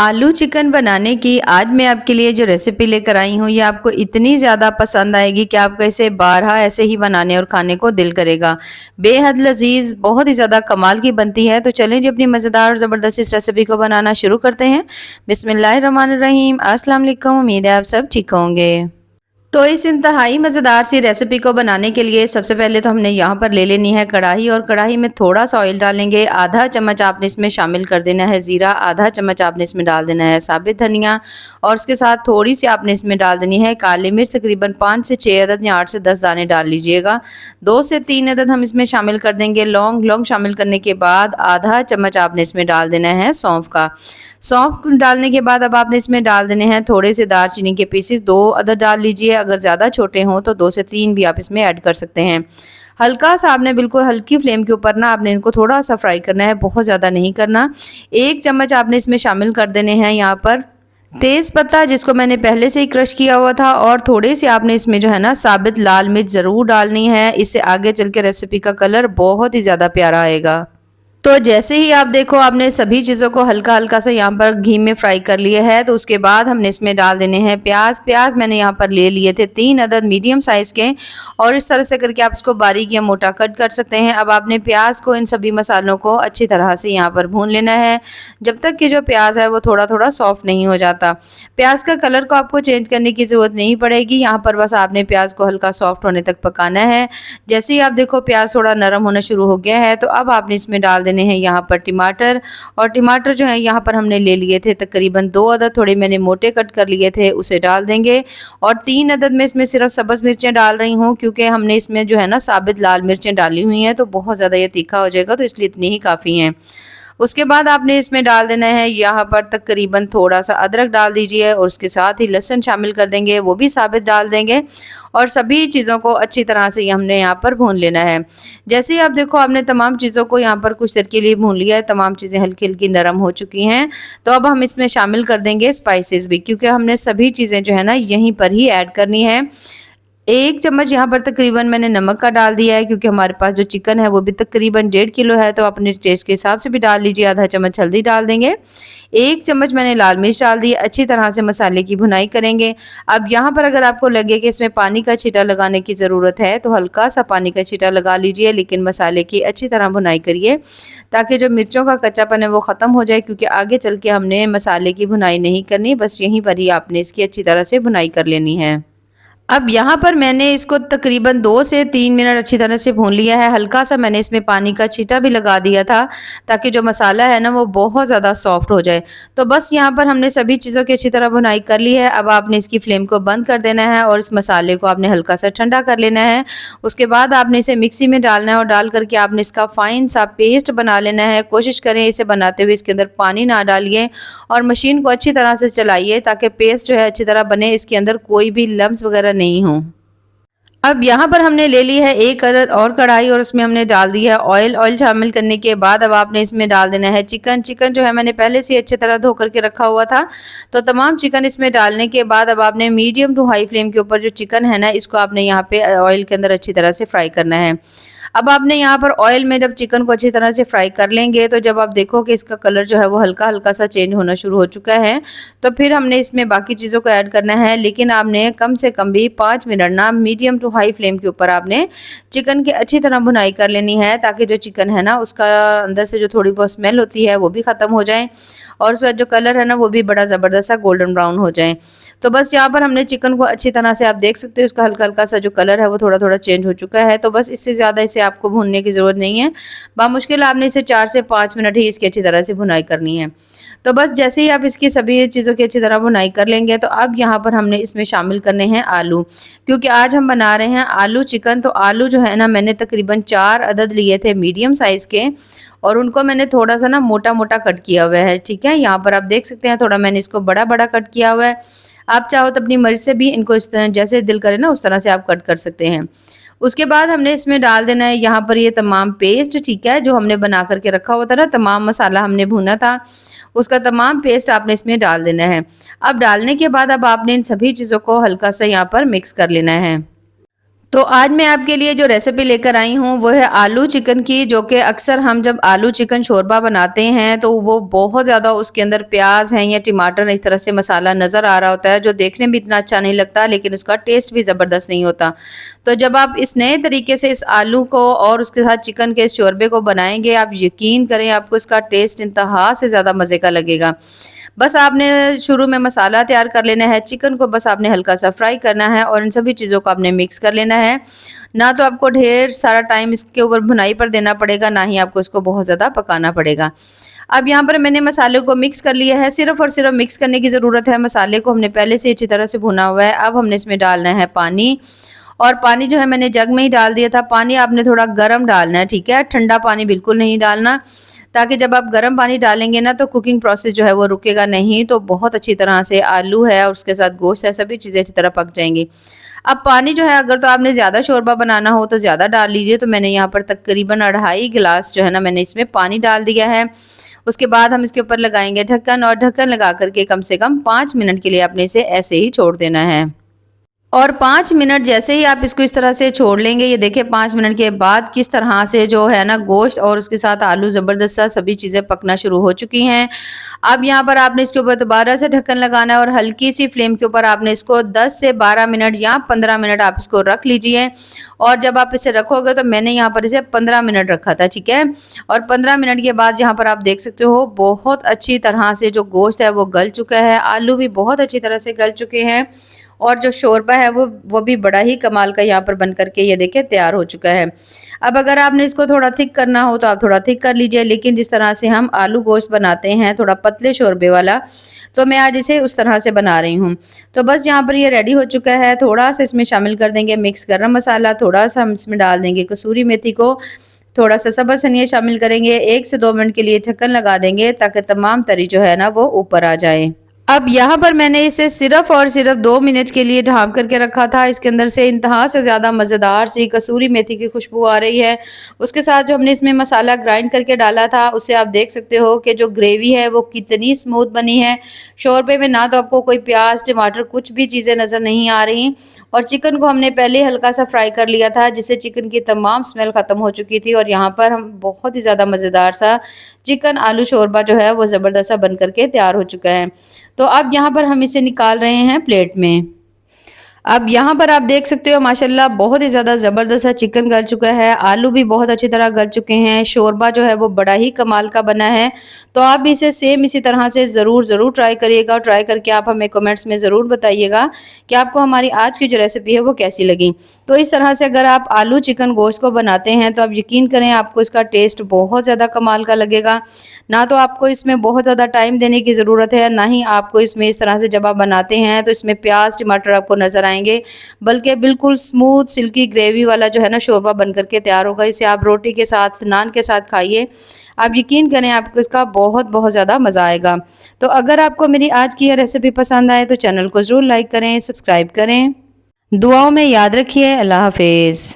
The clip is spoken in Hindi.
आलू चिकन बनाने की आज मैं आपके लिए जो रेसिपी लेकर आई हूँ ये आपको इतनी ज़्यादा पसंद आएगी कि आपको इसे बारहा ऐसे ही बनाने और खाने को दिल करेगा। बेहद लजीज, बहुत ही ज़्यादा कमाल की बनती है। तो चलें जी अपनी मज़ेदार और ज़बरदस्त इस रेसिपी को बनाना शुरू करते हैं। बिस्मिल्लाहिर्रहमानिर्रहीम। अस्सलाम वालेकुम। उम्मीद है आप सब ठीक होंगे। तो इस इंतहाई मज़ेदार सी रेसिपी को बनाने के लिए सबसे पहले तो हमने यहाँ पर ले लेनी है कढ़ाई, और कढ़ाई में थोड़ा सा ऑयल डालेंगे। आधा चम्मच आपने इसमें शामिल कर देना है ज़ीरा, आधा चम्मच आपने इसमें डाल देना है साबित धनिया, और उसके साथ थोड़ी सी आपने इसमें डाल देनी है काली मिर्च। तकरीबन 5 से 6 अदद या 8 से 10 दाने डाल लीजिएगा। 2 से 3 अदद हम इसमें शामिल कर देंगे लौंग। लौंग शामिल करने के बाद आधा चम्मच आपने इसमें डाल देना है सौंफ का। सौंफ डालने के बाद अब आपने इसमें डाल देने हैं थोड़े से दालचीनी के पीसेस, 2 अदद डाल लीजिए। अगर ज़्यादा छोटे हों तो 2 से 3 भी आप इसमें ऐड कर सकते हैं। हल्का सा आपने बिल्कुल हल्की फ्लेम के ऊपर ना आपने इनको थोड़ा सा फ्राई करना है, बहुत ज़्यादा नहीं करना। 1 चम्मच आपने इसमें शामिल कर देने हैं यहाँ पर तेज़ पत्ता, जिसको मैंने पहले से ही क्रश किया हुआ था, और थोड़ी सी आपने इसमें जो है ना साबित लाल मिर्च ज़रूर डालनी है। इससे आगे चल के रेसिपी का कलर बहुत ही ज़्यादा प्यारा आएगा। तो जैसे ही आप देखो आपने सभी चीज़ों को हल्का हल्का सा यहाँ पर घी में फ्राई कर लिया है, तो उसके बाद हमने इसमें डाल देने हैं प्याज। प्याज मैंने यहाँ पर ले लिए थे 3 अदद मीडियम साइज़ के, और इस तरह से करके आप इसको बारीक या मोटा कट कर सकते हैं। अब आपने प्याज को, इन सभी मसालों को अच्छी तरह से यहाँ पर भून लेना है, जब तक कि जो प्याज है वो थोड़ा थोड़ा सॉफ्ट नहीं हो जाता। प्याज का कलर को आपको चेंज करने की ज़रूरत नहीं पड़ेगी, यहाँ पर बस आपने प्याज को हल्का सॉफ्ट होने तक पकाना है। जैसे ही आप देखो प्याज थोड़ा नरम होना शुरू हो गया है, तो अब आपने इसमें डाल देने हैं यहाँ पर टमाटर। और टमाटर जो है यहाँ पर हमने ले लिए थे तकरीबन 2 अदद, थोड़े मैंने मोटे कट कर लिए थे, उसे डाल देंगे। और 3 अदद में इसमें सिर्फ सब्ज़ मिर्चें डाल रही हूँ, क्योंकि हमने इसमें जो है ना साबित लाल मिर्चें डाली हुई हैं, तो बहुत ज़्यादा ये तीखा हो जाएगा, तो इसलिए इतनी ही काफ़ी हैं। उसके बाद आपने इसमें डाल देना है यहाँ पर तकरीबन थोड़ा सा अदरक डाल दीजिए, और उसके साथ ही लहसुन शामिल कर देंगे, वो भी साबित डाल देंगे। और सभी चीज़ों को अच्छी तरह से हमने यहाँ पर भून लेना है। जैसे ही आप देखो आपने तमाम चीज़ों को यहाँ पर कुछ देर के लिए भून लिया है, तमाम चीज़ें हल्की हल्की नरम हो चुकी हैं। तो अब हम इसमें शामिल कर देंगे स्पाइसेस भी, क्योंकि हमने सभी चीज़ें जो है ना यहीं पर ही ऐड करनी है। 1 चम्मच यहाँ पर तकरीबन मैंने नमक का डाल दिया है, क्योंकि हमारे पास जो चिकन है वो भी तकरीबन 1.5 किलो है, तो अपने टेस्ट के हिसाब से भी डाल लीजिए। आधा चम्मच हल्दी डाल देंगे, 1 चम्मच मैंने लाल मिर्च डाल दी। अच्छी तरह से मसाले की भुनाई करेंगे। अब यहाँ पर अगर आपको लगे कि इसमें पानी का छींटा लगाने की ज़रूरत है, तो हल्का सा पानी का छींटा लगा लीजिए, लेकिन मसाले की अच्छी तरह भुनाई करिए, ताकि जो मिर्चों का कच्चापन है वो ख़त्म हो जाए, क्योंकि आगे चल के हमने मसाले की भुनाई नहीं करनी, बस यहीं पर ही आपने इसकी अच्छी तरह से भुनाई कर लेनी है। अब यहाँ पर मैंने इसको तकरीबन 2 से 3 मिनट अच्छी तरह से भून लिया है। हल्का सा मैंने इसमें पानी का छींटा भी लगा दिया था, ताकि जो मसाला है ना वो बहुत ज़्यादा सॉफ्ट हो जाए। तो बस यहाँ पर हमने सभी चीज़ों की अच्छी तरह भुनाई कर ली है। अब आपने इसकी फ्लेम को बंद कर देना है, और इस मसाले को आपने हल्का सा ठंडा कर लेना है। उसके बाद आपने इसे मिक्सी में डालना है, और डाल करके आपने इसका फाइन सा पेस्ट बना लेना है। कोशिश करें इसे बनाते हुए इसके अंदर पानी ना डालिए, और मशीन को अच्छी तरह से चलाइए, ताकि पेस्ट जो है अच्छी तरह बने, इसके अंदर कोई भी लम्स वगैरह नहीं हो। अब यहाँ पर हमने ले ली है 1 अदद और कढ़ाई, और उसमें हमने डाल दिया है ऑयल। ऑयल शामिल करने के बाद अब आपने इसमें डाल देना है चिकन। चिकन जो है मैंने पहले से अच्छी तरह धो करके रखा हुआ था, तो तमाम चिकन इसमें डालने के बाद अब आपने मीडियम टू हाई फ्लेम के ऊपर जो चिकन है ना, इसको आपने यहाँ पे ऑयल के अंदर अच्छी तरह से फ्राई करना है। अब आपने यहाँ पर ऑयल में जब चिकन को अच्छी तरह से फ्राई कर लेंगे, तो जब आप देखो कि इसका कलर जो है वो हल्का हल्का सा चेंज होना शुरू हो चुका है, तो फिर हमने इसमें बाकी चीज़ों को ऐड करना है। लेकिन आपने कम से कम भी 5 मिनट ना मीडियम टू हाई फ्लेम के ऊपर आपने चिकन की अच्छी तरह भुनाई कर लेनी है, ताकि जो चिकन है ना उसका अंदर से जो थोड़ी बहुत स्मेल होती है वो भी ख़त्म हो जाए, और उसका जो कलर है ना वो भी बड़ा ज़बरदस्त सा गोल्डन ब्राउन हो जाए। तो बस यहाँ पर हमने चिकन को अच्छी तरह से, आप देख सकते हो इसका हल्का हल्का सा जो कलर है वो थोड़ा थोड़ा चेंज हो चुका है। तो बस इससे ज़्यादा इसे आपको भूनने की ज़रूरत नहीं है। बामुश्किल आपने इसे 4 से 5 मिनट ही इसकी अच्छी तरह से भुनाई करनी है। तो बस जैसे ही आप इसकी सभी चीज़ों की अच्छी तरह भुनाई कर लेंगे, तो अब यहाँ पर हमने इसमें शामिल करने हैं आलू, क्योंकि आज हम बना रहे हैं आलू चिकन। तो आलू जो है ना मैंने तकरीबन 4 अदद लिए थे मीडियम साइज़ के, और उनको मैंने थोड़ा सा ना मोटा मोटा कट किया हुआ है। ठीक है, यहाँ पर आप देख सकते हैं थोड़ा मैंने इसको बड़ा बड़ा कट किया हुआ है। आप चाहो तो अपनी मर्ज़ी से भी इनको इस तरह जैसे दिल करे ना उस तरह से आप कट कर सकते हैं। उसके बाद हमने इसमें डाल देना है यहाँ पर ये तमाम पेस्ट, ठीक है, जो हमने बना करके रखा हुआ था ना, तमाम मसाला हमने भुना था, उसका तमाम पेस्ट आपने इसमें डाल देना है। अब डालने के बाद अब आपने इन सभी चीज़ों को हल्का सा यहाँ पर मिक्स कर लेना है। तो आज मैं आपके लिए जो रेसिपी लेकर आई हूँ वो है आलू चिकन की, जो कि अक्सर हम जब आलू चिकन शोरबा बनाते हैं तो वो बहुत ज़्यादा उसके अंदर प्याज है या टमाटर इस तरह से मसाला नज़र आ रहा होता है, जो देखने में इतना अच्छा नहीं लगता लेकिन उसका टेस्ट भी ज़बरदस्त नहीं होता। तो जब आप इस नए तरीके से इस आलू को और उसके साथ चिकन के इस शोरबे को बनाएंगे, आप यकीन करें आपको इसका टेस्ट इंतहा से ज़्यादा मज़े का लगेगा। बस आपने शुरू में मसाला तैयार कर लेना है, चिकन को बस आपने हल्का सा फ्राई करना है और इन सभी चीज़ों को आपने मिक्स कर लेना है। ना तो आपको ढेर सारा टाइम इसके ऊपर भुनाई पर देना पड़ेगा, ना ही आपको इसको बहुत ज़्यादा पकाना पड़ेगा। अब यहाँ पर मैंने मसाले को मिक्स कर लिया है, सिर्फ़ और सिर्फ मिक्स करने की ज़रूरत है। मसाले को हमने पहले से अच्छी तरह से भुना हुआ है। अब हमने इसमें डालना है पानी, और पानी जो है मैंने जग में ही डाल दिया था। पानी आपने थोड़ा गर्म डालना है, ठीक है, ठंडा पानी बिल्कुल नहीं डालना, ताकि जब आप गर्म पानी डालेंगे ना तो कुकिंग प्रोसेस जो है वो रुकेगा नहीं, तो बहुत अच्छी तरह से आलू है और उसके साथ गोश्त है सभी चीज़ें अच्छी तरह पक जाएंगी। अब पानी जो है अगर तो आपने ज़्यादा शोरबा बनाना हो तो ज़्यादा डाल लीजिए। तो मैंने यहाँ पर तकरीबन 2.5 गिलास जो है ना मैंने इसमें पानी डाल दिया है। उसके बाद हम इसके ऊपर लगाएंगे ढक्कन, और ढक्कन लगा करके कम से कम 5 मिनट के लिए आपने इसे ऐसे ही छोड़ देना है। और 5 मिनट जैसे ही आप इसको इस तरह से छोड़ लेंगे, ये देखिए 5 मिनट के बाद किस तरह से जो है ना गोश्त और उसके साथ आलू ज़बरदस्त सा सभी चीज़ें पकना शुरू हो चुकी हैं। अब यहाँ पर आपने इसके ऊपर दोबारा से ढक्कन लगाना है और हल्की सी फ्लेम के ऊपर आपने इसको 10 से 12 मिनट या 15 मिनट आप इसको रख लीजिए। और जब आप इसे रखोगे तो मैंने यहाँ पर इसे 15 मिनट रखा था, ठीक है। और 15 मिनट के बाद यहाँ पर आप देख सकते हो बहुत अच्छी तरह से जो गोश्त है वो गल चुका है, आलू भी बहुत अच्छी तरह से गल चुके हैं, और जो शोरबा है वो भी बड़ा ही कमाल का यहाँ पर बन करके ये देखिए तैयार हो चुका है। अब अगर आपने इसको थोड़ा थिक करना हो तो आप थोड़ा थिक कर लीजिए, लेकिन जिस तरह से हम आलू गोश्त बनाते हैं थोड़ा पतले शोरबे वाला, तो मैं आज इसे उस तरह से बना रही हूँ। तो बस यहाँ पर ये रेडी हो चुका है। थोड़ा सा इसमें शामिल कर देंगे मिक्स गरम मसाला, थोड़ा सा हम इसमें डाल देंगे कसूरी मेथी को, थोड़ा सा सब्ज़ धनिया शामिल करेंगे। 1 से 2 मिनट के लिए ढक्कन लगा देंगे ताकि तमाम तरी जो है ना वो ऊपर आ जाए। अब यहाँ पर मैंने इसे सिर्फ और सिर्फ 2 मिनट के लिए ढाँप करके रखा था। इसके अंदर से इंतहा से ज़्यादा मज़ेदार सी कसूरी मेथी की खुशबू आ रही है। उसके साथ जो हमने इसमें मसाला ग्राइंड करके डाला था उससे आप देख सकते हो कि जो ग्रेवी है वो कितनी स्मूथ बनी है। शोरबे में ना तो आपको कोई प्याज टमाटर कुछ भी चीज़ें नज़र नहीं आ रही, और चिकन को हमने पहले हल्का सा फ्राई कर लिया था जिससे चिकन की तमाम स्मेल ख़त्म हो चुकी थी। और यहाँ पर हम बहुत ही ज़्यादा मज़ेदार सा चिकन आलू शोरबा जो है वो ज़बरदस्त सा बन करके तैयार हो चुका है। तो अब यहाँ पर हम इसे निकाल रहे हैं प्लेट में। अब यहाँ पर आप देख सकते हो माशाल्लाह बहुत ही ज़्यादा ज़बरदस्त सा चिकन गल चुका है, आलू भी बहुत अच्छी तरह गल चुके हैं, शोरबा जो है वो बड़ा ही कमाल का बना है। तो आप भी इसे सेम इसी तरह से ज़रूर ट्राई करिएगा, और ट्राई करके आप हमें कमेंट्स में ज़रूर बताइएगा कि आपको हमारी आज की जो रेसिपी है वो कैसी लगी। तो इस तरह से अगर आप आलू चिकन गोश्त को बनाते हैं तो आप यकीन करें आपको इसका टेस्ट बहुत ज़्यादा कमाल का लगेगा। ना तो आपको इसमें बहुत ज़्यादा टाइम देने की ज़रूरत है, ना ही आपको इसमें इस तरह से जब आप बनाते हैं तो इसमें प्याज टमाटर आपको नज़र आएंगे, बल्कि बिल्कुल स्मूथ सिल्की ग्रेवी वाला जो है ना शोरबा बन करके तैयार होगा। इसे आप रोटी के साथ नान के साथ खाइए, आप यकीन करें आपको इसका बहुत ज़्यादा मज़ा आएगा। तो अगर आपको मेरी आज की यह रेसिपी पसंद आए तो चैनल को ज़रूर लाइक करें, सब्सक्राइब करें। दुआओं में याद रखिए। अल्लाह हाफिज़।